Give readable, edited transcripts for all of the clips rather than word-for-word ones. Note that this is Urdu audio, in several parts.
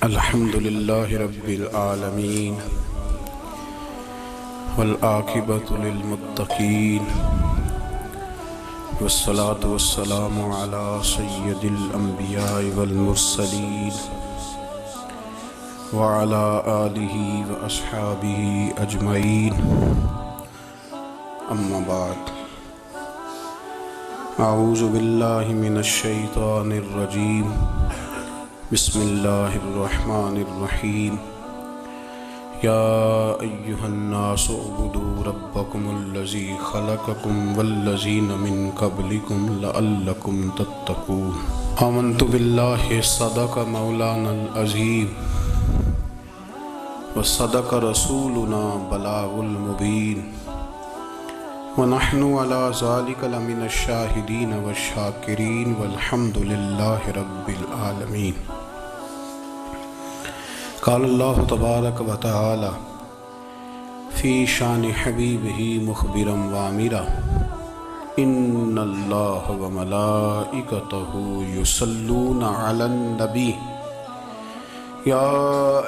الحمد لله رب العالمين والعاقبة للمتقين والصلاة والسلام على سيد الأنبياء والمرسلين وعلى آله وأصحابه أجمعين. أما بعد، أعوذ بالله من الشيطان الرجيم. بسم الله الرحمن الرحيم. يا أيها الناس اعبدوا ربكم الذي خلقكم والذين من قبلكم لعلكم تتقون. آمنت بالله صدق مولانا العظيم وصدق رسولنا بلاغ المبين ونحن على ذلك لمن الشاهدين والشاكرين والحمد لله رب العالمين. قال الله تبارك وتعالى في شان حبيبه مخبرا وامرا إن الله وملائكته يصلون على النبي يا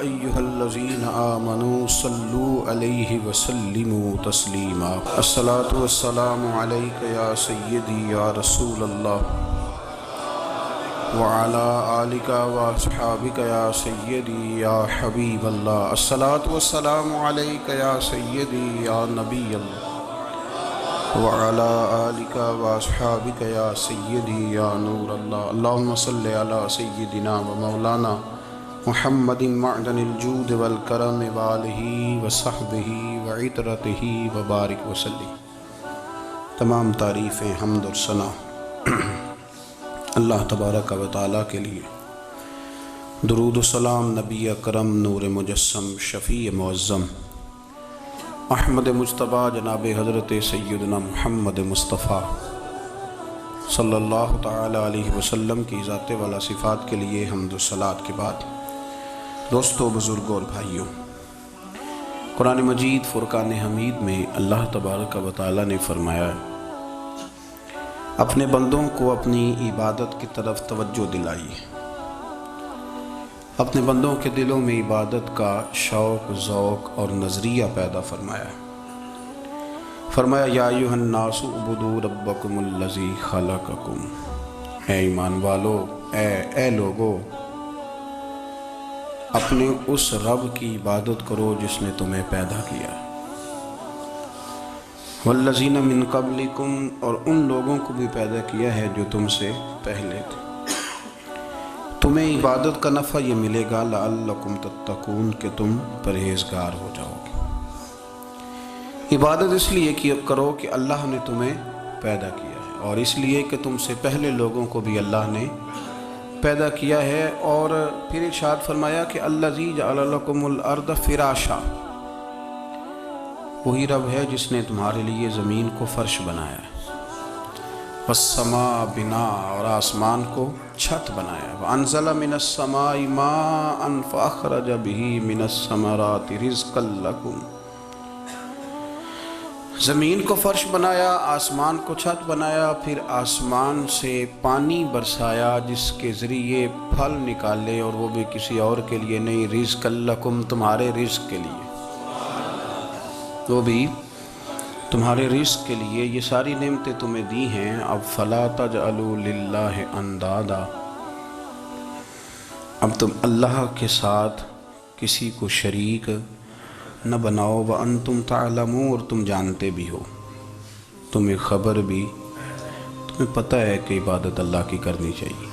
أيها الذين آمنوا صلوا عليه وسلموا تسليما. الصلاة والسلام عليك يا سيدي يا رسول الله وعلى آلك وأصحابك يا سيدي يا حبيب الله. الصلاة والسلام عليك يا سيدي يا نبي الله وعلى آلك وأصحابك يا سيدي يا نور الله. اللهم صل على سيدنا ومولانا محمد معدن الجود والکرم وآلہ وصحبہ وعطرتہ وبارک وسلم. تمام تعریفیں، حمد اور ثنا اللہ تبارک و تعالیٰ کے لیے. درود و سلام نبی اکرم نور مجسم شفیع معظم احمد مجتبیٰ جناب حضرت سیدنا محمد مصطفیٰ صلی اللہ تعالیٰ علیہ وسلم کی ذات والا صفات کے لیے حمد و صلات کے بعد، دوستو، بزرگوں اور بھائیوں، قرآن مجید فرقان حمید میں اللہ تبارک و تعالیٰ نے فرمایا ہے اپنے بندوں کو اپنی عبادت کی طرف توجہ دلائیے. اپنے بندوں کے دلوں میں عبادت کا شوق، ذوق اور نظریہ پیدا فرمایا. فرمایا یا ایھا الناس اعبدوا ربکم الذی خلقکم. اے ایمان والو، اے لوگو، اپنے اس رب کی عبادت کرو جس نے تمہیں پیدا کیا. والذین من قبلکم، اور ان لوگوں کو بھی پیدا کیا ہے جو تم سے پہلے تھے. تمہیں عبادت کا نفع یہ ملے گا لعلکم تتقون، کہ تم پرہیزگار ہو جاؤ گے. عبادت اس لیے کرو کہ اللہ نے تمہیں پیدا کیا ہے، اور اس لیے کہ تم سے پہلے لوگوں کو بھی اللہ نے پیدا کیا ہے. اور پھر ارشاد فرمایا کہ الذی جعل لکم الارض فراشا، وہی رب ہے جس نے تمہارے لیے زمین کو فرش بنایا ہے. والسماء بناء، اور آسمان کو چھت بنایا. وانزل من السماء ماء فاخرج به من الثمرات رزقا لکم. زمین کو فرش بنایا، آسمان کو چھت بنایا، پھر آسمان سے پانی برسایا جس کے ذریعے پھل نکالے، اور وہ بھی کسی اور کے لیے نہیں، رزق لکم، تمہارے رزق کے لیے، وہ بھی تمہارے رزق کے لیے. یہ ساری نعمتیں تمہیں دی ہیں. اب فلا تجعلوا للہ اندادا، اب تم اللہ کے ساتھ کسی کو شریک نہ بناؤ. وانتم تعلمون، اور تم جانتے بھی ہو، تمہیں خبر بھی، تمہیں پتہ ہے کہ عبادت اللہ کی کرنی چاہیے،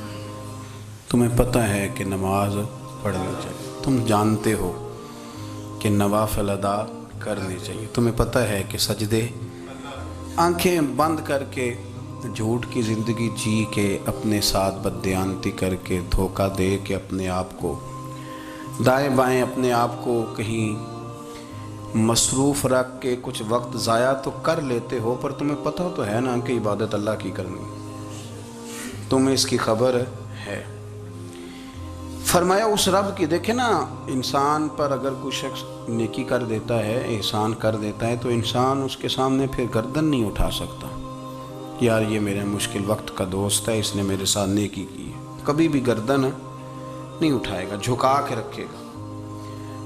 تمہیں پتہ ہے کہ نماز پڑھنی چاہیے، تم جانتے ہو کہ نوافل ادا کرنی چاہیے، تمہیں پتہ ہے کہ سجدے آنکھیں بند کر کے جھوٹ کی زندگی جی کے، اپنے ساتھ بددیانتی کر کے، دھوکہ دے کے، اپنے آپ کو دائیں بائیں، اپنے آپ کو کہیں مصروف رکھ کے کچھ وقت ضائع تو کر لیتے ہو، پر تمہیں پتہ تو ہے نا کہ عبادت اللہ کی کرنی، تمہیں اس کی خبر ہے. فرمایا اس رب کی. دیکھیں نا، انسان پر اگر کوئی شخص نیکی کر دیتا ہے، احسان کر دیتا ہے، تو انسان اس کے سامنے پھر گردن نہیں اٹھا سکتا. یار یہ میرے مشکل وقت کا دوست ہے، اس نے میرے ساتھ نیکی کی ہے. کبھی بھی گردن نہیں اٹھائے گا، جھکا کے رکھے گا۔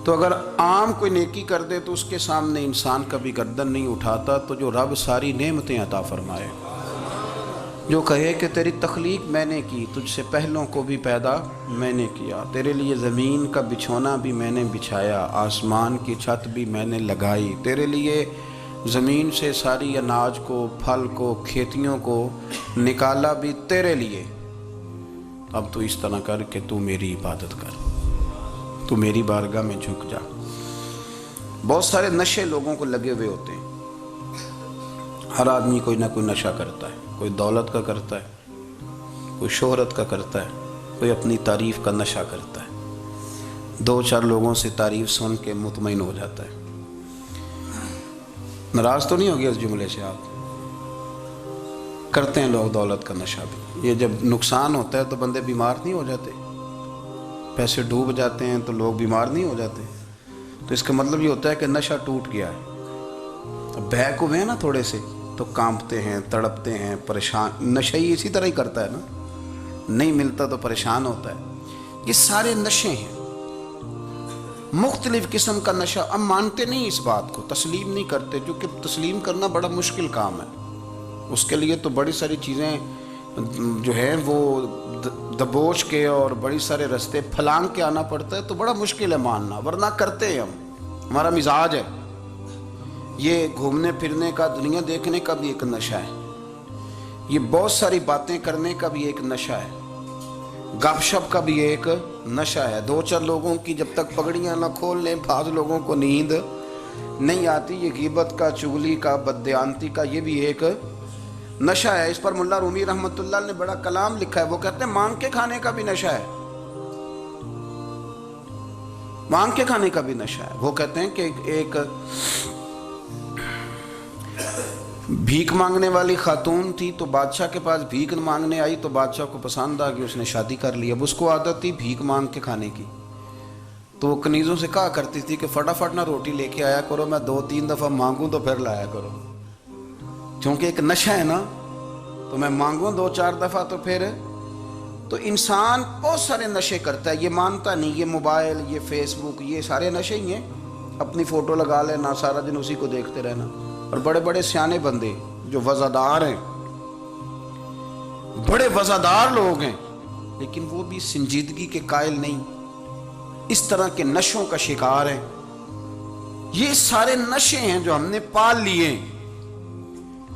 تو اگر عام کوئی نیکی کر دے تو اس کے سامنے انسان کبھی گردن نہیں اٹھاتا، تو جو رب ساری نعمتیں عطا فرمائے، جو کہے کہ تیری تخلیق میں نے کی، تجھ سے پہلوں کو بھی پیدا میں نے کیا، تیرے لیے زمین کا بچھونا بھی میں نے بچھایا، آسمان کی چھت بھی میں نے لگائی، تیرے لیے زمین سے ساری اناج کو، پھل کو، کھیتیوں کو نکالا بھی تیرے لیے، اب تو اس طرح کر کہ تو میری عبادت کر، تو میری بارگاہ میں جھک جا۔ بہت سارے نشے لوگوں کو لگے ہوئے ہوتے ہیں، ہر آدمی کوئی نہ کوئی نشہ کرتا ہے، کوئی دولت کا کرتا ہے، کوئی شہرت کا کرتا ہے، کوئی اپنی تعریف کا نشہ کرتا ہے، دو چار لوگوں سے تعریف سن کے مطمئن ہو جاتا ہے۔ ناراض تو نہیں ہو گیا اس جملے سے؟ آپ کرتے ہیں لوگ دولت کا نشہ بھی، یہ جب نقصان ہوتا ہے تو بندے بیمار نہیں ہو جاتے، پیسے ڈوب جاتے ہیں تو لوگ بیمار نہیں ہو جاتے، تو اس کا مطلب یہ ہوتا ہے کہ نشہ ٹوٹ گیا ہے۔ اب بہک ہوئے ہیں نا تھوڑے سے تو کانپتے ہیں، تڑپتے ہیں، پریشان۔ نشہ ہی اسی طرح ہی کرتا ہے نا، نہیں ملتا تو پریشان ہوتا ہے۔ یہ سارے نشے ہیں، مختلف قسم کا نشہ۔ ہم مانتے نہیں اس بات کو، تسلیم نہیں کرتے، کیونکہ تسلیم کرنا بڑا مشکل کام ہے، اس کے لیے تو بڑی ساری چیزیں جو ہیں وہ دبوچ کے اور بڑی سارے رستے پھلانگ کے آنا پڑتا ہے، تو بڑا مشکل ہے ماننا، ورنہ کرتے ہیں ہم، ہمارا مزاج ہے۔ یہ گھومنے پھرنے کا، دنیا دیکھنے کا بھی ایک نشہ ہے، یہ بہت ساری باتیں کرنے کا بھی ایک نشہ ہے، گپ شپ کا بھی ایک نشہ ہے۔ دو چار لوگوں کی جب تک پگڑیاں نہ کھول لیں، بعض لوگوں کو نیند نہیں آتی، یہ غیبت کا، چغلی کا، بددیانتی کا، یہ بھی ایک نشہ ہے۔ اس پر ملا رومی رحمۃ اللہ نے بڑا کلام لکھا ہے، وہ کہتے ہیں مانگ کے کھانے کا بھی نشہ ہے، مانگ کے کھانے کا بھی نشہ ہے۔ وہ کہتے ہیں کہ ایک بھیک مانگنے والی خاتون تھی، تو بادشاہ کے پاس بھیک مانگنے آئی، تو بادشاہ کو پسند آ گئی، اس نے شادی کر لی۔ اب اس کو عادت تھی بھیک مانگ کے کھانے کی، تو وہ کنیزوں سے کہا کرتی تھی کہ فٹافٹ نہ روٹی لے کے آیا کرو، میں 2-3 دفعہ مانگوں تو پھر لایا کرو، کیونکہ ایک نشہ ہے نا، تو میں مانگوں 2-4 دفعہ تو پھر۔ تو انسان بہت سارے نشے کرتا ہے، یہ مانتا نہیں، یہ موبائل، یہ فیس بک، یہ سارے نشے ہی ہیں۔ اپنی فوٹو لگا لینا، سارا دن اسی کو دیکھتے رہنا، اور بڑے بڑے سیانے بندے جو وزادار ہیں، بڑے وزادار لوگ ہیں، لیکن وہ بھی سنجیدگی کے قائل نہیں، اس طرح کے نشوں کا شکار ہیں۔ یہ سارے نشے ہیں جو ہم نے پال لیے۔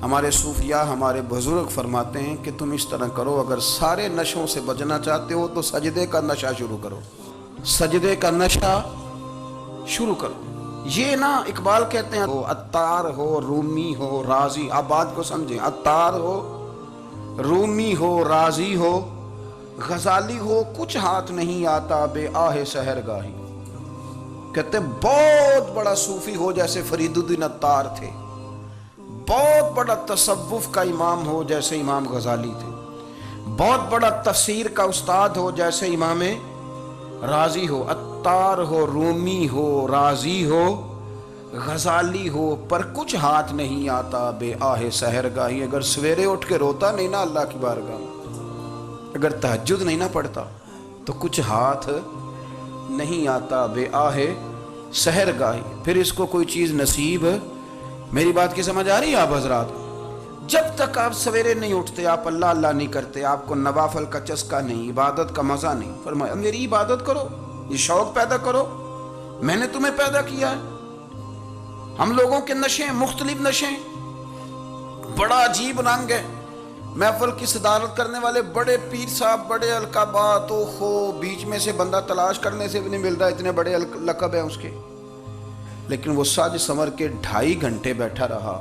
ہمارے صوفیاء، ہمارے بزرگ فرماتے ہیں کہ تم اس طرح کرو، اگر سارے نشوں سے بچنا چاہتے ہو تو سجدے کا نشہ شروع کرو، سجدے کا نشہ شروع کرو۔ یہ نا اقبال کہتے ہیں، عطار ہو، رومی ہو، رازی، آپ بات کو سمجھیں، عطار ہو، رومی ہو، رازی ہو، غزالی ہو، کچھ ہاتھ نہیں آتا بے آہ سحر گاہی۔ کہتے ہیں بہت بڑا صوفی ہو جیسے فرید الدین عطار تھے، بہت بڑا تصوف کا امام ہو جیسے امام غزالی تھے، بہت بڑا تفسیر کا استاد ہو جیسے امام رازی ہو، عطار ہو، رومی ہو، رازی ہو، غزالی ہو، پر کچھ ہاتھ نہیں آتا بے آہ سحر گاہی۔ اگر سویرے اٹھ کے روتا نہیں نا اللہ کی بارگاہ میں، اگر تہجد نہیں نہ پڑھتا، تو کچھ ہاتھ نہیں آتا بے آہ سحر گاہی، پھر اس کو کوئی چیز نصیب۔ میری بات کی سمجھ آ رہی ہے آپ حضرات؟ جب تک آپ سویرے نہیں اٹھتے، آپ اللہ اللہ نہیں کرتے، آپ کو نوافل کا چسکا نہیں، عبادت کا مزہ نہیں، فرمایا میری عبادت کرو، یہ شوق پیدا کرو، میں نے تمہیں پیدا کیا ہے۔ ہم لوگوں کے نشے ہیں، مختلف نشے ہیں، بڑا عجیب رنگ ہے۔ محفل کی صدارت کرنے والے بڑے پیر صاحب، بڑے القابات، بیچ میں سے بندہ تلاش کرنے سے بھی نہیں مل رہا، اتنے بڑے لقب ہیں اس کے، لیکن وہ سج سنور کے 2.5 گھنٹے بیٹھا رہا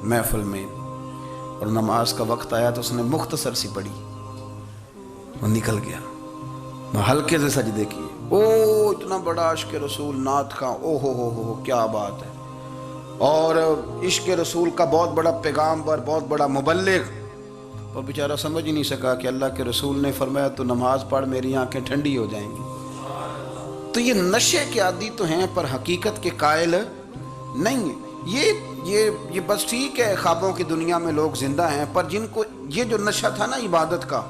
محفل میں، اور نماز کا وقت آیا تو اس نے مختصر سی پڑھی، وہ نکل گیا، ہلکے سے سجدے کیے۔ اتنا بڑا عشق رسول، نعت خواں، ہو کیا بات ہے، اور عشق رسول کا بہت بڑا پیغامبر، بہت بڑا مبلغ، اور بیچارہ سمجھ ہی نہیں سکا کہ اللہ کے رسول نے فرمایا تو نماز پڑھ میری آنکھیں ٹھنڈی ہو جائیں گی۔ تو یہ نشے کے عادی تو ہیں، پر حقیقت کے قائل نہیں ہیں۔ یہ بس ٹھیک ہے، خوابوں کی دنیا میں لوگ زندہ ہیں، پر جن کو یہ جو نشہ تھا نا عبادت کا،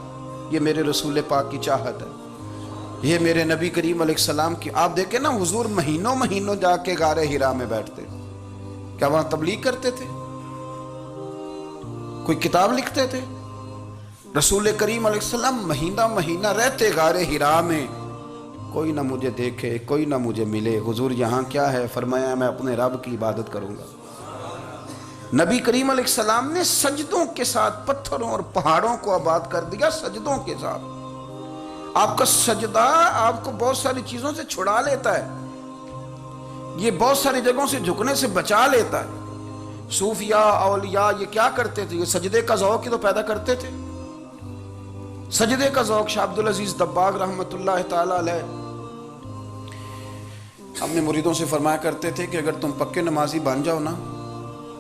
یہ میرے رسول پاک کی چاہت ہے، یہ میرے نبی کریم علیہ السلام کی، آپ دیکھیں نا حضور مہینوں مہینوں جا کے غار حرا میں بیٹھتے، کیا وہاں تبلیغ کرتے تھے؟ کوئی کتاب لکھتے تھے؟ رسول کریم علیہ السلام مہینہ مہینہ رہتے غار حرا میں، کوئی نہ مجھے دیکھے، کوئی نہ مجھے ملے، حضور یہاں کیا ہے؟ فرمایا میں اپنے رب کی عبادت کروں گا۔ نبی کریم علیہ السلام نے سجدوں کے ساتھ پتھروں اور پہاڑوں کو آباد کر دیا، سجدوں کے ساتھ۔ آپ کا سجدہ آپ کو بہت ساری چیزوں سے چھڑا لیتا ہے، یہ بہت ساری جگہوں سے جھکنے سے بچا لیتا ہے۔ صوفیاء اولیاء یہ کیا کرتے تھے؟ یہ سجدے کا ذوق ہی تو پیدا کرتے تھے، سجدے کا ذوق۔ شاہ عبدالعزیز دباغ رحمۃ اللہ تعالی علیہ اپنے مریدوں سے فرمایا کرتے تھے کہ اگر تم پکے نمازی بن جاؤ نا،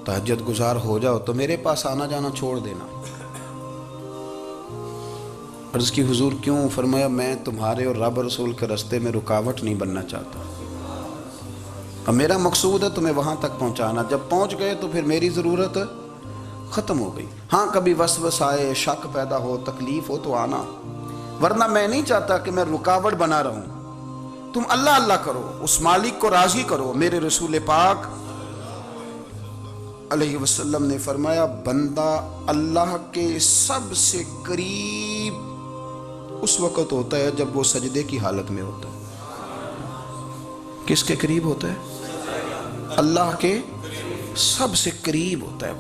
تہجد گزار ہو جاؤ، تو میرے پاس آنا جانا چھوڑ دینا۔ عرض کی حضور کیوں؟ فرمایا میں تمہارے اور رب رسول کے راستے میں رکاوٹ نہیں بننا چاہتا، اب میرا مقصود ہے تمہیں وہاں تک پہنچانا، جب پہنچ گئے تو پھر میری ضرورت ختم ہو گئی۔ ہاں کبھی وسوسہ آئے، شک پیدا ہو، تکلیف ہو تو آنا، ورنہ میں نہیں چاہتا کہ میں رکاوٹ بنا رہوں۔ تم اللہ اللہ کرو، اس مالک کو راضی کرو۔ میرے رسول پاک علیہ وسلم نے فرمایا بندہ اللہ کے سب سے قریب اس وقت ہوتا ہے جب وہ سجدے کی حالت میں ہوتا ہے۔ کس کے قریب ہوتا ہے؟ اللہ کے سب سے قریب ہوتا ہے،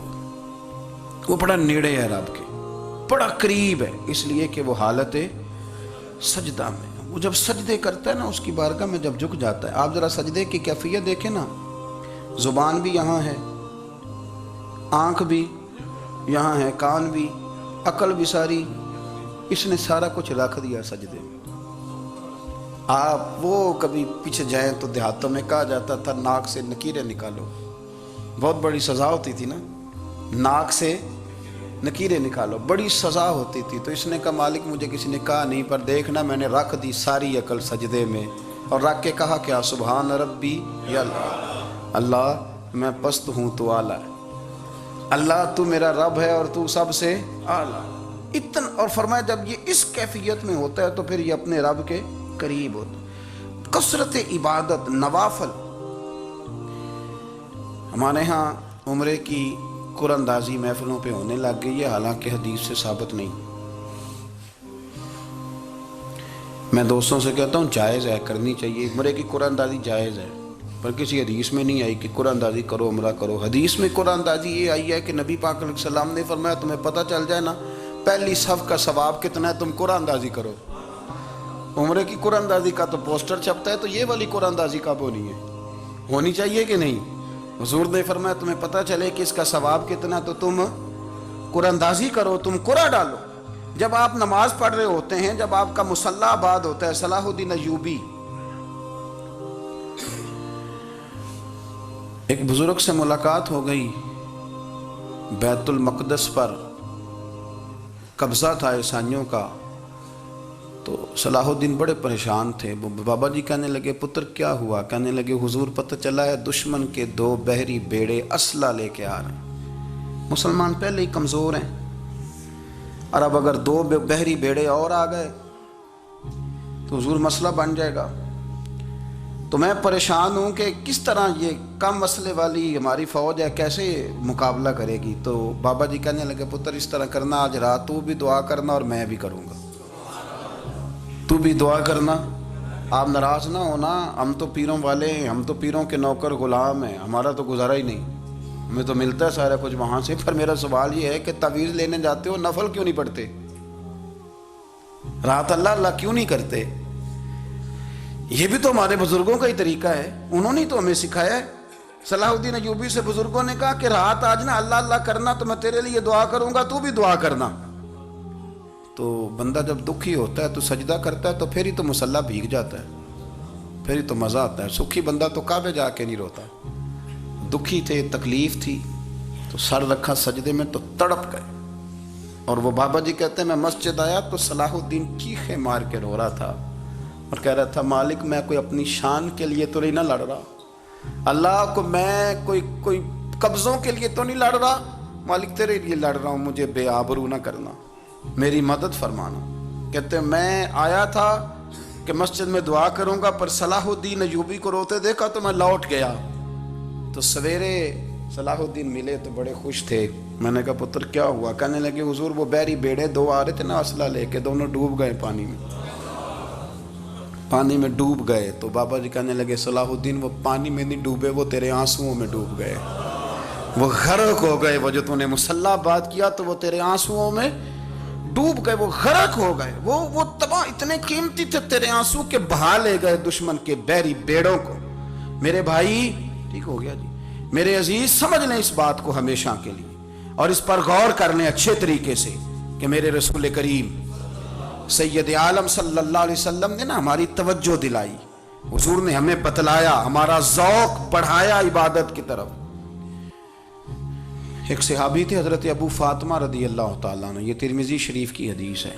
وہ بڑا نیڑے ہے رب کے، بڑا قریب ہے، اس لیے کہ وہ حالت سجدہ میں، وہ جب سجدے کرتا ہے نا اس کی بارگاہ میں جب جھک جاتا ہے۔ آپ ذرا سجدے کی کیفیت دیکھیں نا، زبان بھی یہاں ہے، آنکھ بھی یہاں ہے، کان بھی، عقل بھی ساری، اس نے سارا کچھ رکھ دیا سجدے میں۔ آپ وہ کبھی پیچھے جائیں تو دیہاتوں میں کہا جاتا تھا ناک سے نکیریں نکالو، بہت بڑی سزا ہوتی تھی نا، ناک سے نکیریں نکالو، بڑی سزا ہوتی تھی۔ تو اس نے کہا مالک مجھے کسی نے کہا نہیں، پر دیکھنا میں نے رکھ دی ساری عقل سجدے میں، اور رکھ کے کہا کیا؟ سبحان ربی یا اللہ، اللہ میں پست ہوں تو اعلیٰ ہے، اللہ تو میرا رب ہے اور تو سب سے اعلیٰ اتنا۔ اور فرمایا جب یہ اس کیفیت میں ہوتا ہے تو پھر یہ اپنے رب کے قریب ہوتا ہے۔ کثرت عبادت، نوافل۔ ہمارے ہاں عمرے کی قرآن اندازی محفلوں پہ ہونے لگ گئی ہے، حالانکہ حدیث سے ثابت نہیں۔ میں دوستوں سے کہتا ہوں جائز ہے، کرنی چاہیے، عمرے کی قرآن اندازی جائز ہے، پر کسی حدیث میں نہیں آئی کہ قرآن اندازی کرو عمرہ کرو۔ حدیث میں قرآن اندازی یہ آئی ہے کہ نبی پاک علیہ السلام نے فرمایا تمہیں پتہ چل جائے نا پہلی صف کا ثواب کتنا ہے، تم قرآن اندازی کرو۔ عمرے کی قرآن اندازی کا تو پوسٹر چھپتا ہے، تو یہ والی قرآن اندازی کب ہونی ہے؟ ہونی چاہیے کہ نہیں؟ حضور نے فرمایا تمہیں پتہ چلے کہ اس کا ثواب کتنا، تو تم قرآن اندازی کرو، تم قرآن ڈالو۔ جب آپ نماز پڑھ رہے ہوتے ہیں، جب آپ کا مصلی آباد ہوتا ہے، صلاح الدین ایوبی ایک بزرگ سے ملاقات ہو گئی، بیت المقدس پر قبضہ تھا عیسائیوں کا، تو صلاح الدین بڑے پریشان تھے۔ بابا جی کہنے لگے پتر کیا ہوا؟ کہنے لگے حضور پتہ چلا ہے دشمن کے 2 بحری بیڑے اسلحہ لے کے آ رہے ہیں، مسلمان پہلے ہی کمزور ہیں، اور اب اگر 2 بحری بیڑے اور آ گئے تو حضور مسئلہ بن جائے گا۔ تو میں پریشان ہوں کہ کس طرح یہ کم مسئلے والی ہماری فوج ہے کیسے مقابلہ کرے گی۔ تو بابا جی کہنے لگے پتر اس طرح کرنا، آج رات تو بھی دعا کرنا اور میں بھی کروں گا، تو بھی دعا کرنا، آپ ناراض نہ ہونا، ہم تو پیروں والے ہیں، ہم تو پیروں کے نوکر غلام ہیں، ہمارا تو گزارا ہی نہیں، ہمیں تو ملتا ہے سارا کچھ وہاں سے۔ پر میرا سوال یہ ہے کہ تعویذ لینے جاتے ہو نفل کیوں نہیں پڑھتے؟ رات اللہ اللہ کیوں نہیں کرتے؟ یہ بھی تو ہمارے بزرگوں کا ہی طریقہ ہے، انہوں نے تو ہمیں سکھایا ہے۔ صلاح الدین ایوبی سے بزرگوں نے کہا کہ رات آج نا اللہ اللہ کرنا، تو میں تیرے لیے دعا کروں گا، تو بھی دعا کرنا۔ تو بندہ جب دکھی ہوتا ہے تو سجدہ کرتا ہے، تو پھر ہی تو مصلی بھیگ جاتا ہے، پھر ہی تو مزہ آتا ہے۔ سکھی بندہ تو کعبے جا کے نہیں روتا، دکھی تھے، تکلیف تھی، تو سر رکھا سجدے میں تو تڑپ گئے۔ اور وہ بابا جی کہتے ہیں میں مسجد آیا تو صلاح الدین چیخیں مار کے رو رہا تھا اور کہہ رہا تھا مالک میں کوئی اپنی شان کے لیے تو نہیں نہ لڑ رہا، اللہ کو میں کوئی قبضوں کے لیے تو نہیں لڑ رہا، مالک تیرے لیے لڑ رہا ہوں، مجھے بے آبرو نہ کرنا، میری مدد فرمانا۔ کہتے ہیں میں آیا تھا کہ مسجد میں دعا کروں گا، پر صلاح الدین ایوبی کو روتے دیکھا تو میں لوٹ گیا۔ تو سویرے صلاح الدین ملے تو بڑے خوش تھے۔ میں نے کہا پتر کیا ہوا؟ کہنے لگے حضور وہ بحری بیڑے دو آ رہے تھے نا اسلحہ لے کے، دونوں ڈوب گئے پانی میں ڈوب گئے۔ تو بابا جی کہنے لگے صلاح الدین وہ پانی میں نہیں ڈوبے، وہ تیرے آنسوؤں میں ڈوب گئے، وہ غرق ہو گئے۔ وہ جو تو نے مسلح بات کیا تو وہ تیرے آنسوؤں میں ڈوب گئے، وہ غرق ہو گئے، وہ تباہ اتنے قیمتی تھے تیرے آنسو کے بہا لے گئے دشمن کے بحری بیڑوں کو۔ میرے بھائی ٹھیک ہو گیا جی، میرے عزیز سمجھ لیں اس بات کو ہمیشہ کے لیے، اور اس پر غور کر لیں اچھے طریقے سے کہ میرے رسول کریم سید عالم صلی اللہ علیہ وسلم نے نا ہماری توجہ دلائی، حضور نے ہمیں بتلایا، ہمارا ذوق بڑھایا عبادت کی طرف۔ ایک صحابی تھے حضرت ابو فاطمہ رضی اللہ تعالیٰ عنہ، یہ ترمذی شریف کی حدیث ہے۔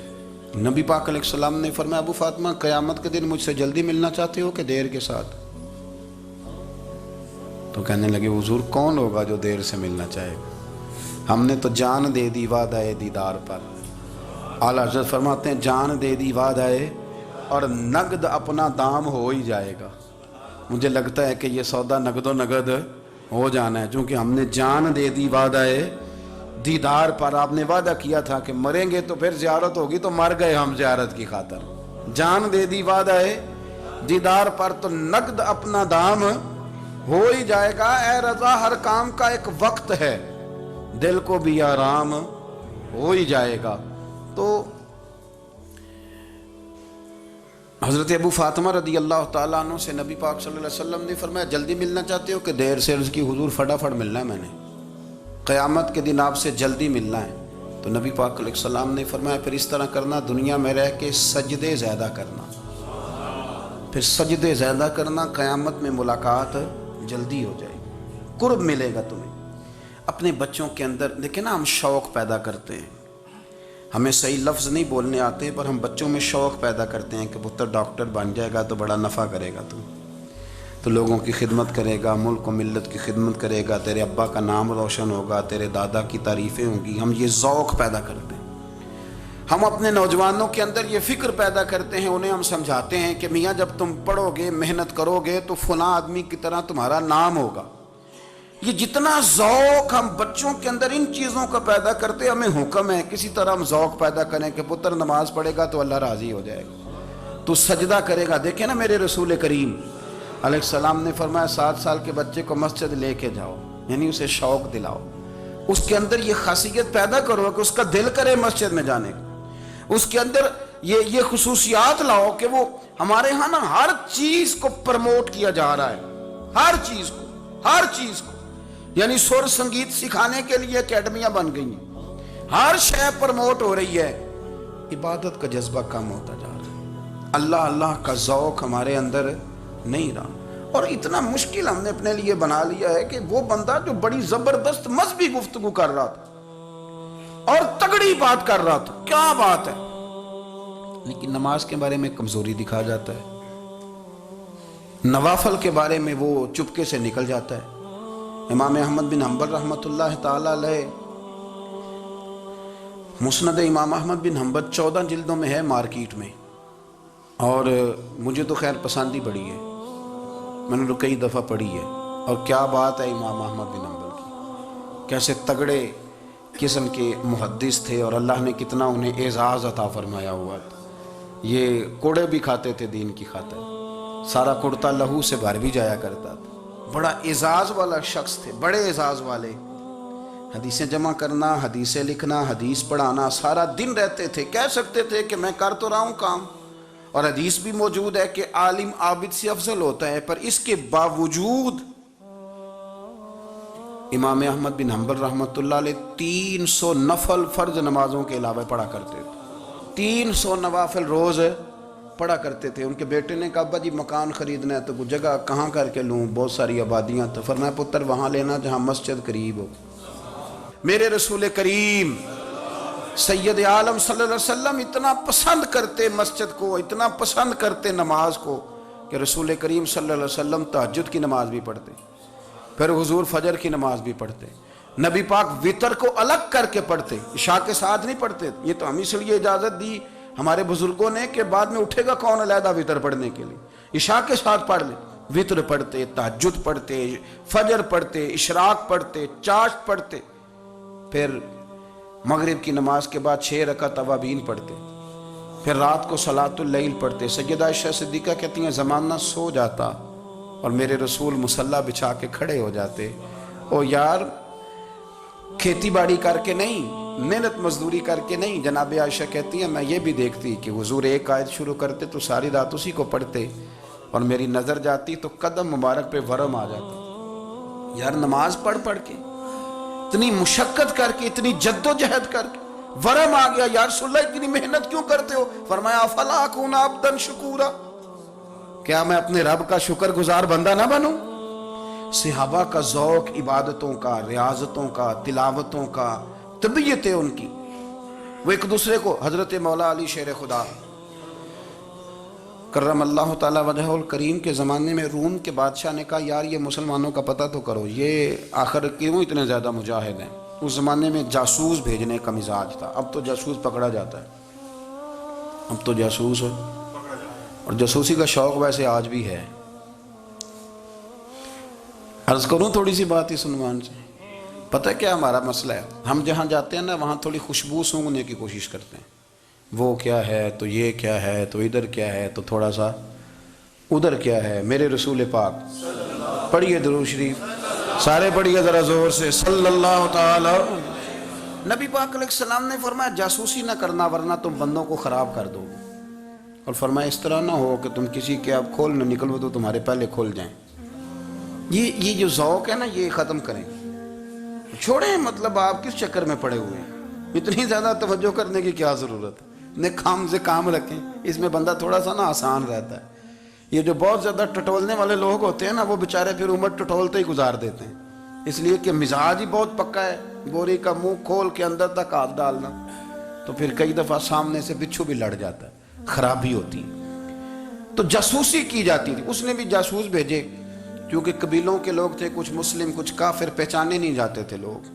نبی پاک علیہ السلام نے فرمایا ابو فاطمہ قیامت کے دن مجھ سے جلدی ملنا چاہتے ہو کہ دیر کے ساتھ؟ تو کہنے لگے حضور کون ہوگا جو دیر سے ملنا چاہے گا؟ ہم نے تو جان دے دی وعدہ دیدار پر۔ اعلیٰ حضرت فرماتے ہیں جان دے دی وعدہ اور نقد اپنا دام ہو ہی جائے گا۔ مجھے لگتا ہے کہ یہ سودا نقد و نقد ہو جانا ہے، چونکہ ہم نے جان دے دی وعدہ دیدار پر۔ آپ نے وعدہ کیا تھا کہ مریں گے تو پھر زیارت ہوگی، تو مر گئے ہم زیارت کی خاطر۔ جان دے دی وعدہ دیدار پر تو نقد اپنا دام ہو ہی جائے گا۔ اے رضا ہر کام کا ایک وقت ہے، دل کو بھی آرام ہو ہی جائے گا۔ تو حضرت ابو فاطمہ رضی اللہ تعالیٰ عنہ سے نبی پاک صلی اللہ علیہ وسلم نے فرمایا جلدی ملنا چاہتے ہو کہ دیر سے؟ عرض کی حضور فٹافٹ ملنا ہے، میں نے قیامت کے دن آپ سے جلدی ملنا ہے۔ تو نبی پاک علیہ السلام نے فرمایا پھر اس طرح کرنا، دنیا میں رہ کے سجدے زیادہ کرنا، پھر سجدے زیادہ کرنا، قیامت میں ملاقات جلدی ہو جائے گی، قرب ملے گا تمہیں۔ اپنے بچوں کے اندر دیکھیں نا، ہم شوق پیدا کرتے ہیں، ہمیں صحیح لفظ نہیں بولنے آتے پر ہم بچوں میں شوق پیدا کرتے ہیں کہ پتر ڈاکٹر بن جائے گا تو بڑا نفع کرے گا، تو لوگوں کی خدمت کرے گا، ملک و ملت کی خدمت کرے گا، تیرے ابا کا نام روشن ہوگا، تیرے دادا کی تعریفیں ہوں گی۔ ہم یہ ذوق پیدا کرتے ہیں، ہم اپنے نوجوانوں کے اندر یہ فکر پیدا کرتے ہیں، انہیں ہم سمجھاتے ہیں کہ میاں جب تم پڑھو گے محنت کرو گے تو فلاں آدمی کی طرح تمہارا نام ہوگا۔ یہ جتنا ذوق ہم بچوں کے اندر ان چیزوں کا پیدا کرتے، ہمیں حکم ہے کسی طرح ہم ذوق پیدا کریں کہ پتر نماز پڑھے گا تو اللہ راضی ہو جائے گا، تو سجدہ کرے گا۔ دیکھیں نا میرے رسول کریم علیہ السلام نے فرمایا 7 سال کے بچے کو مسجد لے کے جاؤ، یعنی اسے شوق دلاؤ، اس کے اندر یہ خاصیت پیدا کرو کہ اس کا دل کرے مسجد میں جانے کا، اس کے اندر یہ خصوصیات لاؤ کہ وہ ہمارے ہاں نا ہر چیز کو پرموٹ کیا جا رہا ہے، ہر چیز کو، یعنی سر سنگیت سکھانے کے لیے اکیڈمیاں بن گئی ہیں، ہر شے پرموٹ ہو رہی ہے، عبادت کا جذبہ کم ہوتا جا رہا ہے، اللہ کا ذوق ہمارے اندر نہیں رہا۔ اور اتنا مشکل ہم نے اپنے لیے بنا لیا ہے کہ وہ بندہ جو بڑی زبردست مذہبی گفتگو کر رہا تھا اور تگڑی بات کر رہا تھا، کیا بات ہے، لیکن نماز کے بارے میں کمزوری دکھا جاتا ہے، نوافل کے بارے میں وہ چپکے سے نکل جاتا ہے۔ امام احمد بن حنبل رحمۃ اللہ تعالی علیہ، مسند امام احمد بن حنبل 14 جلدوں میں ہے مارکیٹ میں، اور مجھے تو خیر پسند ہی بڑی ہے، میں نے تو کئی دفعہ پڑھی ہے، اور کیا بات ہے امام احمد بن حنبل کی، کیسے تگڑے قسم کے محدث تھے اور اللہ نے کتنا انہیں اعزاز عطا فرمایا ہوا تھا۔ یہ کوڑے بھی کھاتے تھے دین کی خاطر، سارا کرتا لہو سے بھر بھی جایا کرتا تھا، بڑا اعزاز والا شخص تھے، بڑے اعزاز والے، حدیثیں جمع کرنا، حدیثیں لکھنا، حدیث پڑھانا، سارا دن رہتے تھے، کہہ سکتے تھے کہ میں کر تو رہا ہوں کام، اور حدیث بھی موجود ہے کہ عالم عابد سے افضل ہوتا ہے، پر اس کے باوجود امام احمد بن حنبل رحمۃ اللہ علیہ 300 نفل فرض نمازوں کے علاوہ پڑھا کرتے تھے، 300 نوافل روز پڑھا کرتے تھے۔ ان کے بیٹے نے کہا ابا جی مکان خریدنا ہے تو وہ جگہ کہاں کر کے لوں، بہت ساری آبادیاں، تو فرمایا پتر وہاں لینا جہاں مسجد قریب ہو۔ میرے رسول کریم سید عالم صلی اللہ علیہ وسلم اتنا پسند کرتے مسجد کو، اتنا پسند کرتے نماز کو کہ رسول کریم صلی اللہ علیہ وسلم تہجد کی نماز بھی پڑھتے، پھر حضور فجر کی نماز بھی پڑھتے، نبی پاک وتر کو الگ کر کے پڑھتے، عشاء کے ساتھ نہیں پڑھتے۔ یہ تو ہم اس لیے اجازت دی ہمارے بزرگوں نے کہ بعد میں اٹھے گا کون علیحدہ وطر پڑھنے کے لیے، عشاء کے ساتھ پڑھ لیں، وطر پڑھتے، تہجد پڑھتے، فجر پڑھتے، اشراق پڑھتے، چاشت پڑھتے، پھر مغرب کی نماز کے بعد 6 رکعت اوابین پڑھتے، پھر رات کو صلاۃ اللیل پڑھتے۔ سیدہ عائشہ صدیقہ کہتی ہیں زمانہ سو جاتا اور میرے رسول مصلی بچھا کے کھڑے ہو جاتے، او یار کھیتی باڑی کر کے نہیں، محنت مزدوری کر کے نہیں۔ جناب عائشہ کہتی ہیں میں یہ بھی دیکھتی کہ حضور ایک آیت شروع کرتے تو ساری رات اسی کو پڑھتے، اور میری نظر جاتی تو قدم مبارک پہ ورم آ جاتا۔ یار نماز پڑھ پڑھ کے، اتنی مشقت کر کے، اتنی جد و جہد کر کے ورم آ گیا، یا رسول اللہ اتنی محنت کیوں کرتے ہو؟ فرمایا افلا اکون عبدا شکورا، کیا میں اپنے رب کا شکر گزار بندہ نہ بنوں؟ صحابہ کا ذوق عبادتوں کا، ریاضتوں کا، تلاوتوں کا، طبیعت ہے ان کی، وہ ایک دوسرے کو، حضرت مولا علی شیر خدا کرم اللہ تعالی وجہہ الکریم کے زمانے میں روم کے بادشاہ نے کہا یار یہ مسلمانوں کا پتہ تو کرو، یہ آخر کیوں اتنے زیادہ مجاہد ہیں؟ اس زمانے میں جاسوس بھیجنے کا مزاج تھا، اب تو جاسوس پکڑا جاتا ہے، اب تو جاسوس ہو، اور جاسوسی کا شوق ویسے آج بھی ہے۔ عرض کروں تھوڑی سی بات اس عنوان سے، پتہ کیا ہمارا مسئلہ ہے؟ ہم جہاں جاتے ہیں نا وہاں تھوڑی خوشبو سونگنے کی کوشش کرتے ہیں، وہ کیا ہے تو یہ کیا ہے تو ادھر کیا ہے تو تھوڑا سا ادھر کیا ہے۔ میرے رسول پاک پڑھیے درود شریف، سارے پڑھیے ذرا زور سے، صلی اللہ تعالی۔ نبی پاک علیہ السلام نے فرمایا جاسوسی نہ کرنا ورنہ تم بندوں کو خراب کر دو گے، اور فرمایا اس طرح نہ ہو کہ تم کسی کے اب کھول نہ نکلو تو تمہارے پہلے کھول جائیں۔ یہ جو ذوق ہے نا یہ ختم کریں، چھوڑیں، مطلب آپ کس چکر میں پڑے ہوئے ہیں، اتنی زیادہ توجہ کرنے کی کیا ضرورت ہے؟ اپنے کام سے کام رکھیں، اس میں بندہ تھوڑا سا نا آسان رہتا ہے۔ یہ جو بہت زیادہ ٹٹولنے والے لوگ ہوتے ہیں نا وہ بیچارے پھر عمر ٹٹولتے ہی گزار دیتے ہیں، اس لیے کہ مزاج ہی بہت پکا ہے، بوری کا منہ کھول کے اندر تک ہاتھ ڈالنا، تو پھر کئی دفعہ سامنے سے بچھو بھی لڑ جاتا ہے، خرابی ہوتی ہے۔ تو جاسوسی کی جاتی تھی، اس نے بھی جاسوس بھیجے، کیونکہ قبیلوں کے لوگ تھے، کچھ مسلم کچھ کافر، پہچانے نہیں جاتے تھے لوگ،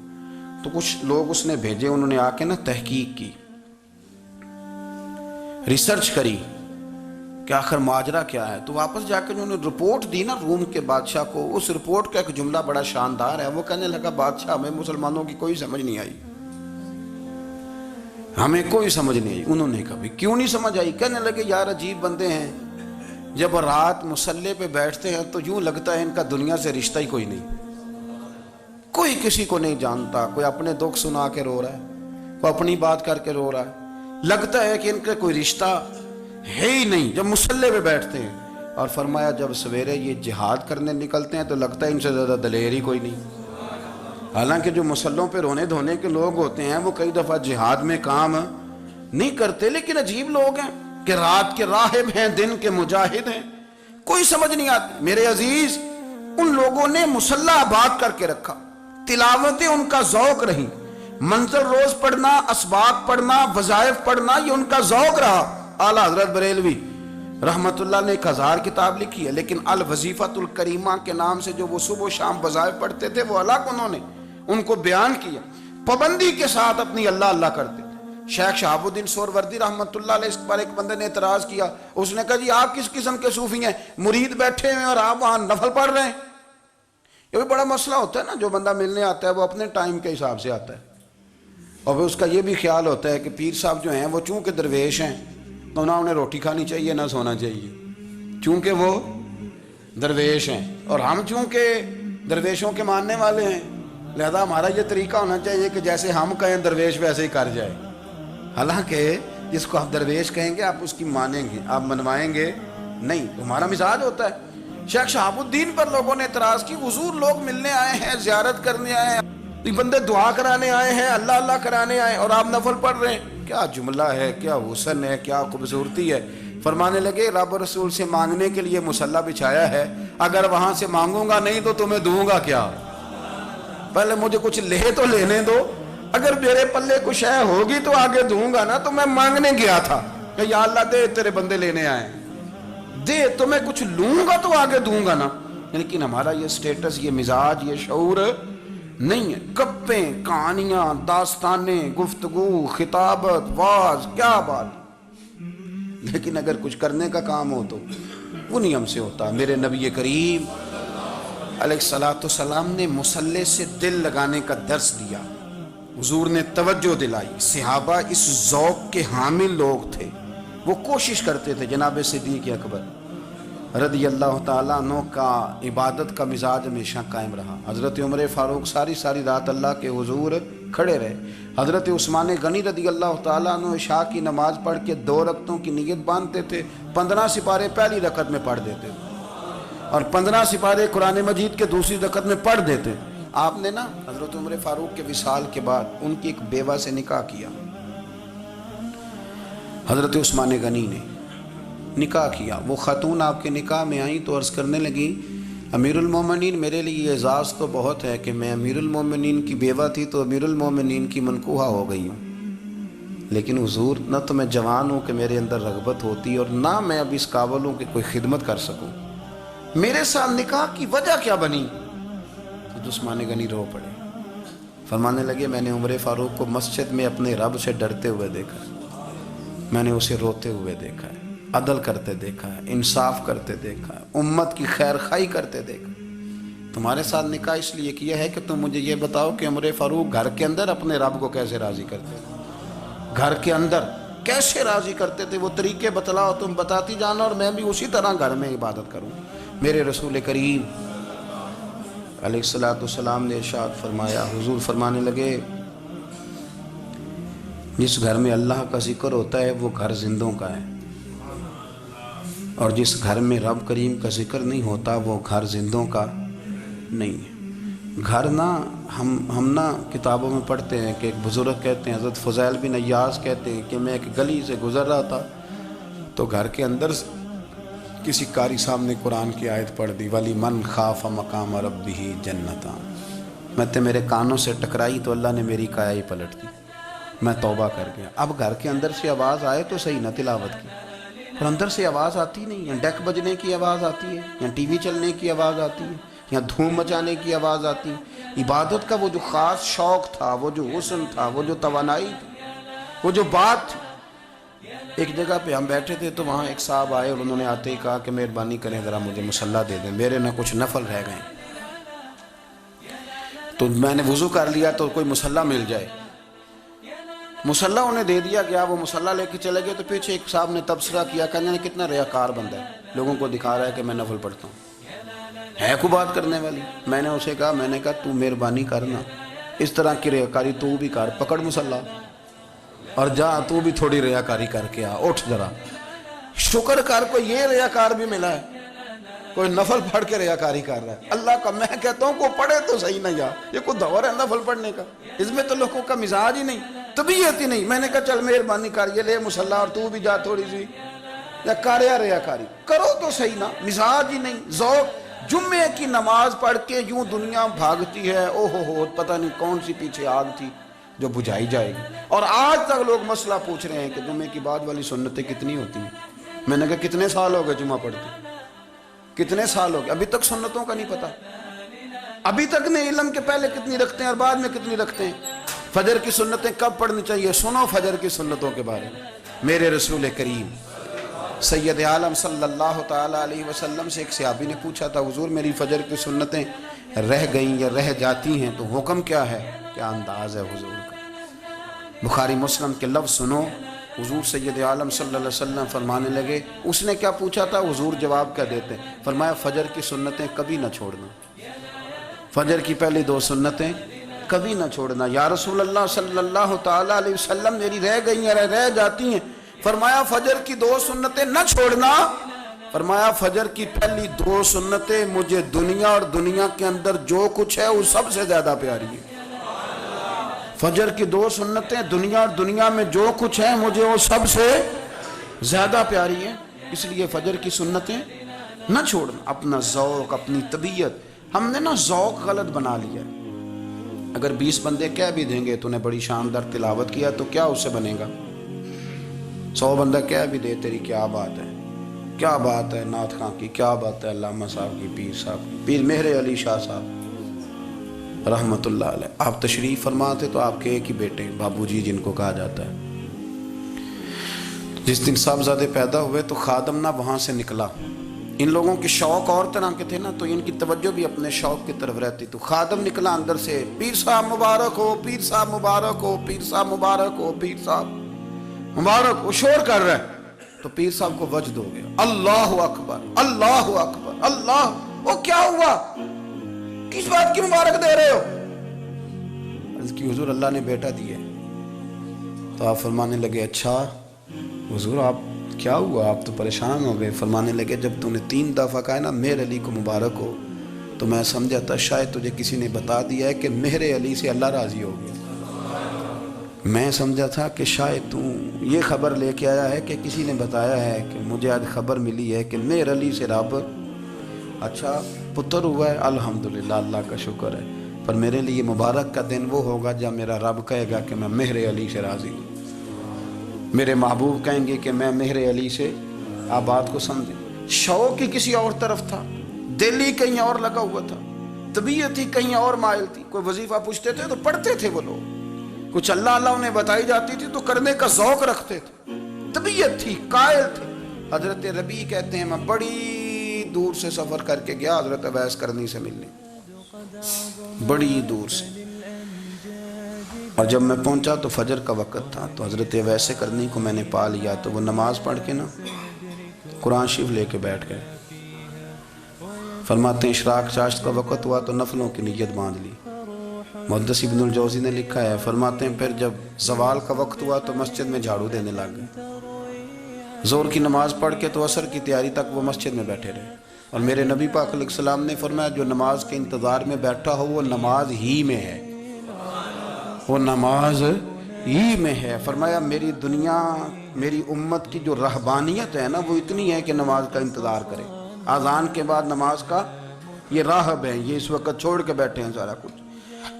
تو کچھ لوگ اس نے بھیجے، انہوں نے آ کے نا تحقیق کی، ریسرچ کری کہ آخر ماجرا کیا ہے، تو واپس جا کے انہوں نے رپورٹ دی نا روم کے بادشاہ کو۔ اس رپورٹ کا ایک جملہ بڑا شاندار ہے، وہ کہنے لگا بادشاہ ہمیں مسلمانوں کی کوئی سمجھ نہیں آئی، ہمیں کوئی سمجھ نہیں آئی۔ انہوں نے کہا کیوں نہیں سمجھ آئی؟ کہنے لگے یار عجیب بندے ہیں، جب رات مصلی پہ بیٹھتے ہیں تو یوں لگتا ہے ان کا دنیا سے رشتہ ہی کوئی نہیں، کوئی کسی کو نہیں جانتا، کوئی اپنے دکھ سنا کے رو رہا ہے، کوئی اپنی بات کر کے رو رہا ہے، لگتا ہے کہ ان کا کوئی رشتہ ہے ہی نہیں جب مصلی پہ بیٹھتے ہیں۔ اور فرمایا جب سویرے یہ جہاد کرنے نکلتے ہیں تو لگتا ہے ان سے زیادہ دلیر ہی کوئی نہیں۔ حالانکہ جو مصلوں پہ رونے دھونے کے لوگ ہوتے ہیں وہ کئی دفعہ جہاد میں کام نہیں کرتے، لیکن عجیب لوگ ہیں کہ رات کے راہب ہیں، دن کے مجاہد ہیں، کوئی سمجھ نہیں آتی۔ میرے عزیز ان لوگوں نے مصلی آباد کر کے رکھا، تلاوتیں ان کا ذوق رہی، منظر روز پڑھنا، اسباق پڑھنا، وظائف پڑھنا، یہ ان کا ذوق رہا۔ اعلیٰ حضرت بریلوی رحمت اللہ نے 1000 کتاب لکھی ہے، لیکن الوظیفۃ الکریمہ کے نام سے جو وہ صبح و شام وظائف پڑھتے تھے وہ الگ انہوں نے ان کو بیان کیا، پابندی کے ساتھ اپنی اللہ اللہ کرتے تھے۔ شیخ شہاب الدین سہروردی رحمت اللہ علیہ، اس پر ایک بندے نے اعتراض کیا، اس نے کہا جی آپ کس قسم کے صوفی ہیں، مرید بیٹھے ہیں اور آپ وہاں نفل پڑھ رہے ہیں؟ یہ بھی بڑا مسئلہ ہوتا ہے نا، جو بندہ ملنے آتا ہے وہ اپنے ٹائم کے حساب سے آتا ہے، اور پھر اس کا یہ بھی خیال ہوتا ہے کہ پیر صاحب جو ہیں وہ چونکہ درویش ہیں تو نہ انہیں روٹی کھانی چاہیے نہ سونا چاہیے، چونکہ وہ درویش ہیں، اور ہم چونکہ درویشوں کے ماننے والے ہیں لہذا ہمارا یہ طریقہ ہونا چاہیے کہ جیسے ہم کہیں درویش ویسے ہی کر جائے۔ حالانکہ جس کو آپ درویش کہیں گے آپ اس کی مانیں گے، آپ منوائیں گے نہیں، ہمارا مزاج ہوتا ہے۔ شیخ شہاب الدین پر لوگوں نے اعتراض کی، حضور لوگ ملنے آئے ہیں، زیارت کرنے آئے ہیں، یہ بندے دعا کرانے آئے ہیں، اللہ اللہ کرانے آئے ہیں، اور آپ نفل پڑھ رہے ہیں، کیا جملہ ہے، کیا حسن ہے، کیا خوبصورتی ہے۔ فرمانے لگے رب رسول سے مانگنے کے لیے مصلی بچھایا ہے، اگر وہاں سے مانگوں گا نہیں تو تمہیں دوں گا کیا؟ پہلے مجھے کچھ لے تو لینے دو، اگر میرے پلے کچھ ہے ہوگی تو آگے دوں گا نا، تو میں مانگنے گیا تھا کہ یا اللہ دے تیرے بندے لینے آئے، دے تو میں کچھ لوں گا تو آگے دوں گا نا۔ لیکن ہمارا یہ سٹیٹس، یہ مزاج، یہ شعور نہیں ہے۔ گپیں، کہانیاں، داستانیں، گفتگو، خطابت، واز، کیا بات، لیکن اگر کچھ کرنے کا کام ہو تو وہ نہیں ہم سے ہوتا۔ میرے نبی کریم علیہ الصلوۃ والسلام نے مصلی سے دل لگانے کا درس دیا، حضور نے توجہ دلائی۔ صحابہ اس ذوق کے حامل لوگ تھے، وہ کوشش کرتے تھے۔ جناب صدیق اکبر رضی اللہ تعالیٰ عنہ کا عبادت کا مزاج ہمیشہ قائم رہا۔ حضرت عمر فاروق ساری رات اللہ کے حضور کھڑے رہے۔ حضرت عثمان غنی رضی اللہ تعالیٰ عنہ عشاء کی نماز پڑھ کے 2 رکعتوں کی نیت باندھتے تھے، 15 سپارے پہلی رکعت میں پڑھ دیتے تھے اور 15 سپارے قرآن مجید کے دوسری رکعت میں پڑھ دیتے۔ آپ نے نا حضرت عمر فاروق کے وصال کے بعد ان کی ایک بیوہ سے نکاح کیا، حضرت عثمان غنی نے نکاح کیا۔ وہ خاتون آپ کے نکاح میں آئیں تو عرض کرنے لگی، امیر المومنین میرے لیے اعزاز تو بہت ہے کہ میں امیر المومنین کی بیوہ تھی تو امیر المومنین کی منکوحہ ہو گئی ہوں، لیکن حضور نہ تو میں جوان ہوں کہ میرے اندر رغبت ہوتی اور نہ میں اب اس قابل ہوں کہ کوئی خدمت کر سکوں، میرے ساتھ نکاح کی وجہ کیا بنی؟ تو عثمان غنی رو پڑے، فرمانے لگے میں نے عمر فاروق کو مسجد میں اپنے رب سے ڈرتے ہوئے دیکھا ہے، میں نے اسے روتے ہوئے دیکھا ہے، عدل کرتے دیکھا ہے، انصاف کرتے دیکھا ہے، امت کی خیر خواہی کرتے دیکھا۔ تمہارے ساتھ نکاح اس لیے کیا ہے کہ تم مجھے یہ بتاؤ کہ عمر فاروق گھر کے اندر اپنے رب کو کیسے راضی کرتے تھے، گھر کے اندر کیسے راضی کرتے تھے، وہ طریقے بتلاؤ، تم بتاتی جانا اور میں بھی اسی طرح گھر میں عبادت کروں۔ میرے رسول کریم علیہ الصلوۃ والسلام نے ارشاد فرمایا، حضور فرمانے لگے جس گھر میں اللہ کا ذکر ہوتا ہے وہ گھر زندوں کا ہے، اور جس گھر میں رب کریم کا ذکر نہیں ہوتا وہ گھر زندوں کا نہیں ہے۔ گھر نہ ہم نہ کتابوں میں پڑھتے ہیں کہ ایک بزرگ کہتے ہیں، حضرت فضیل بن عیاض کہتے ہیں کہ میں ایک گلی سے گزر رہا تھا تو گھر کے اندر کسی قاری صاحب نے قرآن کی آیت پڑھ دی، ولی من خاف مقام ربہ جنتان، میں تے میرے کانوں سے ٹکرائی تو اللہ نے میری کایا ہی پلٹ دی، میں توبہ کر گیا۔ اب گھر کے اندر سے آواز آئے تو صحیح نہ تلاوت کی، اور اندر سے آواز آتی نہیں، یا ڈیک بجنے کی آواز آتی ہے، یا ٹی وی چلنے کی آواز آتی ہے، یا دھوم مچانے کی آواز آتی ہے۔ عبادت کا وہ جو خاص شوق تھا، وہ جو حسن تھا، وہ جو توانائی تھی، وہ جو بات تھی۔ ایک جگہ پہ ہم بیٹھے تھے تو وہاں ایک صاحب آئے اور انہوں نے آتے ہی کہا کہ مہربانی کریں ذرا مجھے مصلی دے دیں، میرے نہ کچھ نفل رہ گئے، تو میں نے وضو کر لیا تو کوئی مصلی مل جائے۔ مصلی انہیں دے دیا گیا، وہ مصلی لے کے چلے گئے تو پیچھے ایک صاحب نے تبصرہ کیا، کہنے کتنا ریاکار بندہ ہے، لوگوں کو دکھا رہا ہے کہ میں نفل پڑھتا ہوں، ہے کو بات کرنے والی۔ میں نے اسے کہا، میں نے کہا تو مہربانی کرنا اس طرح کی ریاکاری تو بھی کر، پکڑ مصلی اور جا تو بھی تھوڑی ریاکاری کر کے آ، اٹھ ذرا شکر کر، کوئی یہ ریاکار بھی ملا ہے، کوئی نفل پڑھ کے ریاکاری کر رہا ہے۔ اللہ کا میں کہتا ہوں کو پڑھے تو صحیح نہ، یا یہ کوئی دور ہے نفل پڑھنے کا؟ اس میں تو لوگوں کا مزاج ہی نہیں، طبیعت ہی نہیں۔ میں نے کہا چل مہربانی کر یہ لے مصلی اور تو بھی جا تھوڑی سی، یا کر یا ریاکاری کرو تو صحیح نا، مزاج ہی نہیں، ذوق۔ جمعے کی نماز پڑھ کے یوں دنیا بھاگتی ہے، او ہو پتہ نہیں کون سی پیچھے آگ تھی جو بجھائی جائے گی، اور آج تک لوگ مسئلہ پوچھ رہے ہیں کہ جمعے کی بعد والی سنتیں کتنی ہوتی ہیں۔ میں نے کہا کتنے سال ہو گئے جمعہ پڑھتے، کتنے سال ہو گئے، ابھی تک سنتوں کا نہیں پتہ، ابھی تک نہیں علم کے پہلے کتنی رکھتے ہیں اور بعد میں کتنی رکھتے ہیں۔ فجر کی سنتیں کب پڑھنی چاہیے، سنو فجر کی سنتوں کے بارے میں۔ میرے رسول کریم سید عالم صلی اللہ تعالیٰ علیہ وسلم سے ایک صحابی نے پوچھا تھا، حضور میری فجر کی سنتیں رہ گئیں یا رہ جاتی ہیں تو حکم کیا ہے؟ کیا انداز ہے حضور کا، بخاری مسلم کے لفظ سنو۔ حضور سید عالم صلی اللہ علیہ وسلم فرمانے لگے، اس نے کیا پوچھا تھا، حضور جواب کیا دیتے؟ فرمایا فجر کی سنتیں کبھی نہ چھوڑنا، فجر کی پہلی 2 سنتیں کبھی نہ چھوڑنا۔ یا رسول اللہ صلی اللہ تعالیٰ علیہ وسلم میری رہ گئی ہیں، رہ جاتی ہیں۔ فرمایا فجر کی 2 سنتیں نہ چھوڑنا، فرمایا فجر کی پہلی 2 سنتیں مجھے دنیا اور دنیا کے اندر جو کچھ ہے وہ سب سے زیادہ پیاری ہے۔ فجر کی 2 سنتیں دنیا اور دنیا میں جو کچھ ہے مجھے وہ سب سے زیادہ پیاری ہے، اس لیے فجر کی سنتیں نہ چھوڑنا۔ اپنا ذوق، اپنی طبیعت، ہم نے نا ذوق غلط بنا لیا ہے۔ اگر 20 بندے کہہ بھی دیں گے تو نے بڑی شاندار تلاوت کیا تو کیا اس سے بنے گا؟ 100 بندہ کہہ بھی دے تیری کیا بات ہے، کیا بات ہے نعت خاں کی، کیا بات ہے علامہ صاحب کی، پیر صاحب کی، پیر مہر علی شاہ صاحب رحمت اللہ علیہ، آپ تشریف فرماتے تو آپ کے ایک ہی بیٹے بابو جی جن کو کہا جاتا ہے، جس دن صاحبزادے پیدا ہوئے تو خادم نہ وہاں سے نکلا. ان لوگوں کے شوق اور طرح کے تھے نا، تو ان کی توجہ بھی اپنے شوق کی طرف رہتی. تو خادم نکلا اندر سے، پیر صاحب مبارک ہو، پیر صاحب مبارک ہو، پیر صاحب مبارک ہو، پیر صاحب مبارک ہو، شور کر رہا ہے. تو پیر صاحب کو وجد ہو گیا، اللہ اکبر اللہ اکبر اللہ. وہ کیا ہوا؟ کس بات کی مبارک دے رہے ہو؟ عرض کی حضور اللہ نے بیٹا دیا. تو آپ فرمانے لگے اچھا حضور آپ کیا ہوا؟ آپ تو پریشان ہو گئے. فرمانے لگے جب تو نے 3 دفعہ کہا نا مہر علی کو مبارک ہو، تو میں سمجھا تھا شاید تجھے کسی نے بتا دیا ہے کہ مہر علی سے اللہ راضی ہو گیا. میں سمجھا تھا کہ شاید تو یہ خبر لے کے آیا ہے کہ کسی نے بتایا ہے کہ مجھے آج خبر ملی ہے کہ مہر علی سے رب اچھا پتر ہوا ہے. الحمدللہ اللہ کا شکر ہے. پر میرے لیے مبارک کا دن وہ ہوگا جب میرا رب کہے گا کہ میں مہر علی سے راضی ہوں. میرے محبوب کہیں گے کہ میں مہر علی سے. آپ بات کو سمجھیں. شوق ہی کسی اور طرف تھا، دل ہی کہیں اور لگا ہوا تھا، طبیعت ہی کہیں اور مائل تھی. کوئی وظیفہ پوچھتے تھے تو پڑھتے تھے وہ لوگ، کچھ اللہ اللہ انہیں بتائی جاتی تھی تو کرنے کا ذوق رکھتے تھے، طبیعت تھی، قائل تھے. حضرت ربیع کہتے ہیں میں بڑی دور سے سفر کر کے گیا حضرت اویس کرنی سے ملنے، بڑی دور سے. اور جب میں پہنچا تو فجر کا وقت تھا. تو حضرت اویس کرنی کو میں نے پا لیا. تو وہ نماز پڑھ کے نا قرآن شریف لے کے بیٹھ گئے. فرماتے ہیں اشراق چاشت کا وقت ہوا تو نفلوں کی نیت باندھ لی. محدث ابن الجوزی نے لکھا ہے، فرماتے ہیں پھر جب زوال کا وقت ہوا تو مسجد میں جھاڑو دینے لگ گئے. ظہر کی نماز پڑھ کے تو عصر کی تیاری تک وہ مسجد میں بیٹھے رہے. اور میرے نبی پاک علیہ السلام نے فرمایا جو نماز کے انتظار میں بیٹھا ہو وہ نماز ہی میں ہے، وہ نماز ہی میں ہے. فرمایا میری دنیا میری امت کی جو رہبانیت ہے نا وہ اتنی ہے کہ نماز کا انتظار کرے. اذان کے بعد نماز کا یہ راہب ہے، یہ اس وقت چھوڑ کے بیٹھے ہیں سارا کچھ.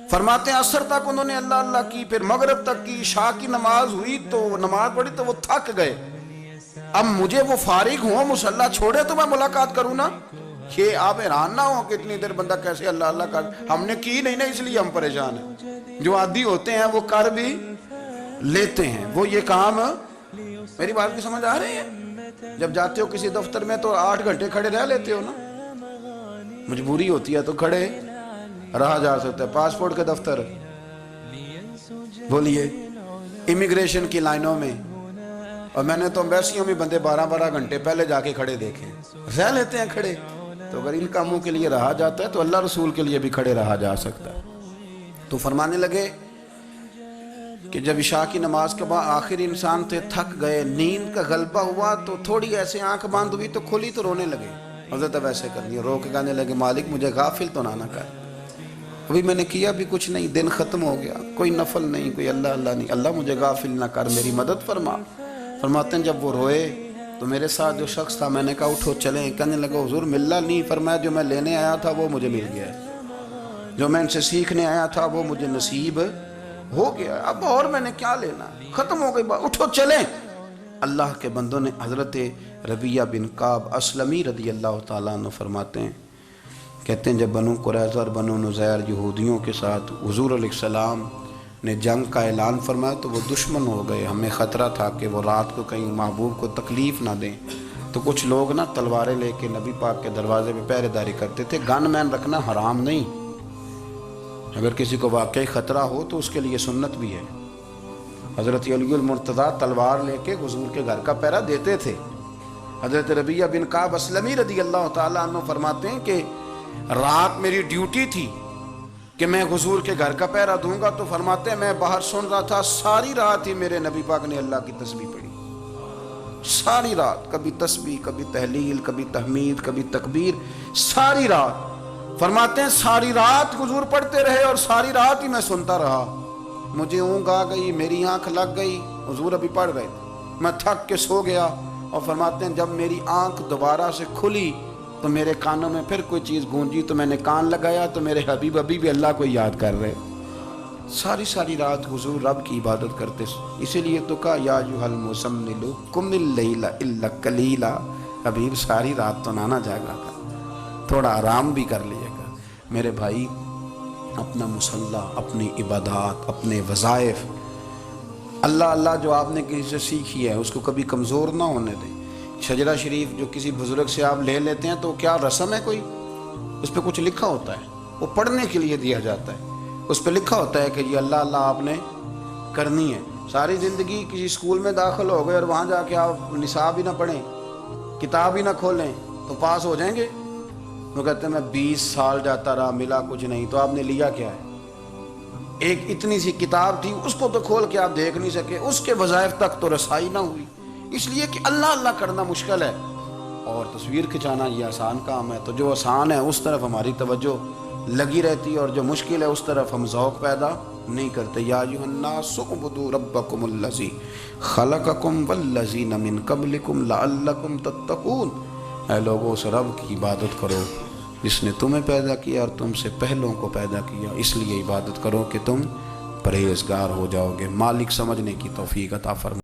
فرماتے ہیں عصر تک انہوں نے اللہ اللہ کی، پھر مغرب تک کی. عشاء کی نماز ہوئی تو نماز پڑھی تو وہ تھک گئے. اب مجھے وہ فارغ ہوں مصلی چھوڑے تو میں ملاقات کروں نا. یہ آپ حیران نہ ہو کہ اتنی دیر بندہ کیسے اللہ اللہ کر. ہم نے کی نہیں نا اس لیے ہم پریشان ہیں. جو عادی ہوتے ہیں وہ کر بھی لیتے ہیں. وہ یہ کام میری بات کی سمجھ آ رہی ہے؟ جب جاتے ہو کسی دفتر میں تو 8 گھنٹے کھڑے رہ لیتے ہو نا، مجبوری ہوتی ہے تو کھڑے رہا جا سکتا ہے. پاسپورٹ کے دفتر بولیے، امیگریشن کی لائنوں میں، اور میں نے تو امبیسیوں میں بندے 12 گھنٹے پہلے جا کے کھڑے دیکھے. رہ لیتے ہیں کھڑے. تو اگر ان کاموں کے لیے رہا جاتا ہے تو اللہ رسول کے لیے بھی کھڑے رہا جا سکتا ہے. تو فرمانے لگے کہ جب عشاء کی نماز کے بعد آخر انسان تھے، تھک گئے، نیند کا غلبہ ہوا تو تھوڑی ایسے آنکھ بند ہوئی تو کھلی تو رونے لگے. حضرت ویسے کرنی رو کے کہنے لگے مالک مجھے غافل تو نہ کر، ابھی میں نے کیا بھی کچھ نہیں، دن ختم ہو گیا، کوئی نفل نہیں، کوئی اللہ اللہ نہیں، اللہ مجھے غافل نہ کر، میری مدد فرما. فرماتے ہیں جب وہ روئے تو میرے ساتھ جو شخص تھا میں نے کہا اٹھو چلیں. کہنے لگا حضور ملنا نہیں. فرمایا جو میں لینے آیا تھا وہ مجھے مل گیا ہے، جو میں ان سے سیکھنے آیا تھا وہ مجھے نصیب ہو گیا. اب اور میں نے کیا لینا، ختم ہو گئی بات، اٹھو چلیں. اللہ کے بندوں نے حضرت ربیعہ بن کعب اسلمی رضی اللہ تعالیٰ عنہ فرماتے ہیں، کہتے ہیں جب بنو قریظہ اور بنو نذیر یہودیوں کے ساتھ حضور علیہ السلام نے جنگ کا اعلان فرمایا تو وہ دشمن ہو گئے. ہمیں خطرہ تھا کہ وہ رات کو کہیں محبوب کو تکلیف نہ دیں. تو کچھ لوگ نا تلواریں لے کے نبی پاک کے دروازے پہ پہرے داری کرتے تھے. گن مین رکھنا حرام نہیں، اگر کسی کو واقعی خطرہ ہو تو اس کے لیے سنت بھی ہے. حضرت علی المرتضیٰ تلوار لے کے حضور کے گھر کا پہرا دیتے تھے. حضرت ربیعہ بن کعب اسلمی رضی اللہ تعالیٰ عنہ فرماتے ہیں کہ رات میری ڈیوٹی تھی کہ میں حضور کے گھر کا پہرا دوں گا. تو فرماتے ہیں میں باہر سن رہا تھا، ساری رات ہی میرے نبی پاک نے اللہ کی تسبیح پڑھی، ساری رات، کبھی تسبیح، کبھی تحلیل، کبھی تحمید، کبھی تکبیر، ساری رات. فرماتے ہیں ساری رات حضور پڑھتے رہے اور ساری رات ہی میں سنتا رہا. مجھے اونگ آ گئی، میری آنکھ لگ گئی، حضور ابھی پڑھ رہے تھے، میں تھک کے سو گیا. اور فرماتے ہیں جب میری آنکھ دوبارہ سے کھلی تو میرے کانوں میں پھر کوئی چیز گونجی تو میں نے کان لگایا تو میرے حبیب ابھی بھی اللہ کو یاد کر رہے. ساری رات حضور رب کی عبادت کرتے. اسی لیے تو کہا یا ایھا المزمل قم اللیل الا قلیلا. حبیب ساری رات تو نہ جاگا کر، تھوڑا آرام بھی کر لیا کر. میرے بھائی اپنا مصلی، اپنی عبادات، اپنے وظائف اللہ اللہ جو آپ نے کسی سے سیکھی ہے اس کو کبھی کمزور نہ ہونے دیں۔ شجرہ شریف جو کسی بزرگ سے آپ لے لیتے ہیں تو کیا رسم ہے کوئی؟ اس پہ کچھ لکھا ہوتا ہے، وہ پڑھنے کے لیے دیا جاتا ہے، اس پہ لکھا ہوتا ہے کہ جی اللہ اللہ آپ نے کرنی ہے۔ ساری زندگی کسی اسکول میں داخل ہو گئے اور وہاں جا کے آپ نصاب ہی نہ پڑھیں، کتاب ہی نہ کھولیں تو پاس ہو جائیں گے؟ وہ کہتے ہیں میں 20 سال جاتا رہا ملا کچھ نہیں، تو آپ نے لیا کیا ہے؟ ایک اتنی سی کتاب تھی، اس کو تو کھول کے آپ دیکھ نہیں سکے، اس کے وظائف تک تو رسائی نہ ہوئی، اس لیے کہ اللہ اللہ کرنا مشکل ہے اور تصویر کھنچانا یہ آسان کام ہے۔ تو جو آسان ہے اس طرف ہماری توجہ لگی رہتی ہے اور جو مشکل ہے اس طرف ہم ذوق پیدا نہیں کرتے۔ یا ایھا الناس اعبدوا ربکم الذی خلقکم والذین من قبلکم لعلکم تتقون، اے لوگوں اس رب کی عبادت کرو جس نے تمہیں پیدا کیا اور تم سے پہلوں کو پیدا کیا، اس لیے عبادت کرو کہ تم پرہیزگار ہو جاؤ گے۔ مالک سمجھنے کی توفیق عطا فرمائے۔